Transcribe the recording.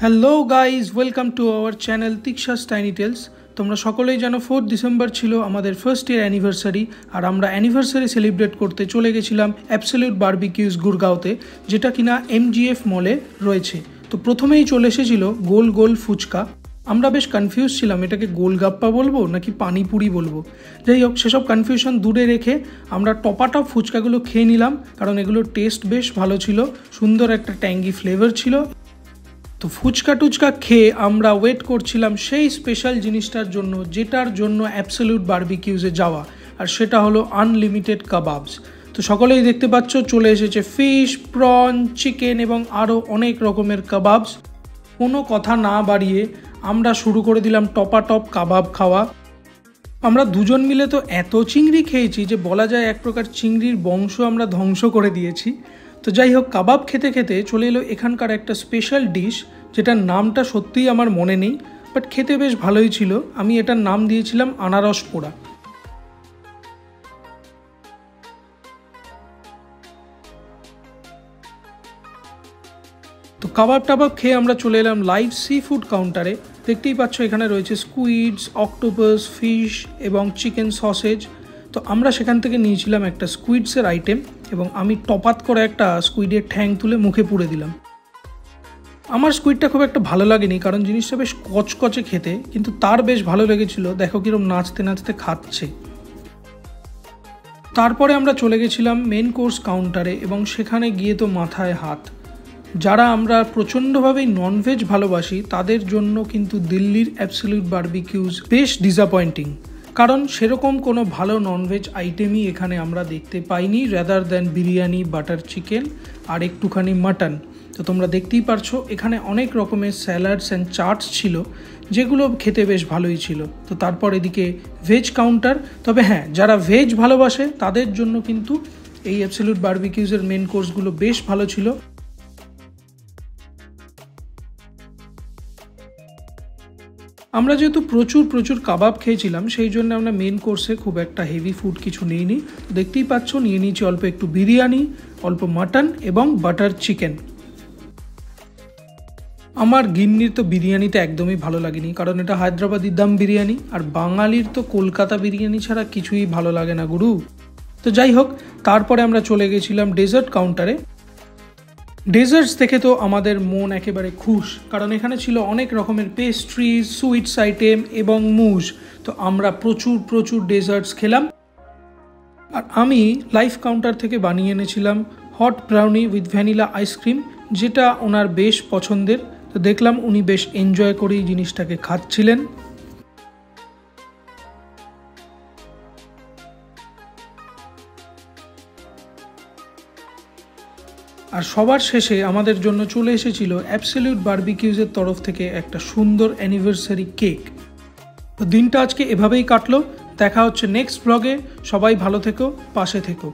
Hello guys, welcome to our channel তিক্সাস tiny tales. তোমরা সকলেই জানো 4 ডিসেম্বর ছিল আমাদের ফার্স্ট ইয়ার অ্যানিভার্সারি, আর আমরা অ্যানিভার্সারি সেলিব্রেট করতে চলে গেছিলাম অ্যাবসলিউট বারবিকিউজ গুরগাঁওতে, যেটা কিনা MGF মলে রয়েছে। তো প্রথমেই চলে এসেছিল গোল গোল ফুচকা। আমরা বেশ কনফিউজ ছিলাম এটাকে গোলগাপ্পা বলবো নাকি পানিপুরি বলবো। যাই হোক, সেসব কনফিউশন দূরে রেখে আমরা টপাটপ ফুচকাগুলো খেয়ে নিলাম, কারণ এগুলোর টেস্ট বেশ ভালো ছিল, সুন্দর একটা ট্যাঙ্গি ফ্লেভার ছিল। তো ফুচকা টুচকা খেয়ে আমরা ওয়েট করছিলাম সেই স্পেশাল জিনিসটার জন্য, যেটার জন্য অ্যাবসলিউট বারবিকিউজে যাওয়া, আর সেটা হলো আনলিমিটেড কাবাবস। তো সকলেই দেখতে পাচ্ছ চলে এসেছে ফিশ, প্রন, চিকেন এবং আরও অনেক রকমের কাবাবস। কোনো কথা না বাড়িয়ে আমরা শুরু করে দিলাম টপাটপ কাবাব খাওয়া। আমরা দুজন মিলে তো এত চিংড়ি খেয়েছি যে বলা যায় এক প্রকার চিংড়ির বংশ আমরা ধ্বংস করে দিয়েছি। তো যাই হোক, কাবাব খেতে খেতে চলে এলো এখানকার একটা স্পেশাল ডিশ, যেটার নামটা সত্যিই আমার মনে নেই, বাট খেতে বেশ ভালোই ছিল। আমি এটার নাম দিয়েছিলাম আনারস পোড়া। তো কাবাব টাবাব খেয়ে আমরা চলে এলাম লাইভ সি ফুড কাউন্টারে। দেখতেই পাচ্ছ এখানে রয়েছে স্কুইডস, অক্টোপাস, ফিশ এবং চিকেন সসেজ। তো আমরা সেখান থেকে নিয়েছিলাম একটা স্কুইডসের আইটেম, এবং আমি টপাত করে একটা স্কুইডের ঠ্যাং তুলে মুখে পুরে দিলাম। আমার স্কুইডটা খুব একটা ভালো লাগেনি, কারণ জিনিসটা বেশ কচকচে খেতে, কিন্তু তার বেশ ভালো লেগেছিল। দেখো কিরম নাচতে নাচতে খাচ্ছে। তারপরে আমরা চলে গেছিলাম মেন কোর্স কাউন্টারে, এবং সেখানে গিয়ে তো মাথায় হাত। যারা আমরা প্রচণ্ডভাবেই ননভেজ ভালোবাসি তাদের জন্য কিন্তু দিল্লির অ্যাবসলিউট বারবিকিউজ বেশ ডিসঅ্যাপয়েন্টিং, কারণ সেরকম কোনো ভালো ননভেজ আইটেমই এখানে আমরা দেখতে পাইনি, rather than biryani, butter chicken আর একটুখানি মাটন। তো তোমরা দেখতেই পারছো এখানে অনেক রকমের স্যালাডস অ্যান্ড চাটস ছিল, যেগুলো খেতে বেশ ভালোই ছিল। তো তারপর এদিকে ভেজ কাউন্টার। তবে হ্যাঁ, যারা ভেজ ভালোবাসে তাদের জন্য কিন্তু এই অ্যাবসলিউট বারবিকিউজের মেন কোর্সগুলো বেশ ভালো ছিল। আমরা যেহেতু প্রচুর কাবাব খেয়েছিলাম, সেই জন্য আমরা মেন কোর্সে খুব একটা হেভি ফুড কিছু নিইনি। দেখতেই পাচ্ছ নিয়ে নিয়েছি অল্প একটু বিরিয়ানি, অল্প মাটন এবং বাটার চিকেন। আমার গিন্নির তো বিরিয়ানিটা একদমই ভালো লাগেনি, কারণ এটা হায়দ্রাবাদি দম বিরিয়ানি, আর বাঙালির তো কলকাতা বিরিয়ানি ছাড়া কিছুই ভালো লাগে না গুরু। তো যাই হোক, তারপরে আমরা চলে গেছিলাম ডেজার্ট কাউন্টারে। ডেজার্টস দেখে তো আমাদের মন একেবারে খুশ, কারণ এখানে ছিল অনেক রকমের পেস্ট্রিজ, সুইটস আইটেম এবং মুজ। তো আমরা প্রচুর ডেজার্টস খেলাম। আর আমি লাইফ কাউন্টার থেকে বানিয়ে এনেছিলাম hot brownie with vanilla ice cream, যেটা ওনার বেশ পছন্দের। তো দেখলাম উনি বেশ এনজয় করেই জিনিসটাকে খাচ্ছিলেন। আর সবার শেষে আমাদের জন্য চলে এসেছিল অ্যাবসলিউট বারবিকিউজের তরফ থেকে একটা সুন্দর অ্যানিভার্সারি কেক। তো দিনটা আজকে এভাবেই কাটলো। দেখা হচ্ছে নেক্সট ব্লগে। সবাই ভালো থেকো, পাশে থেকো।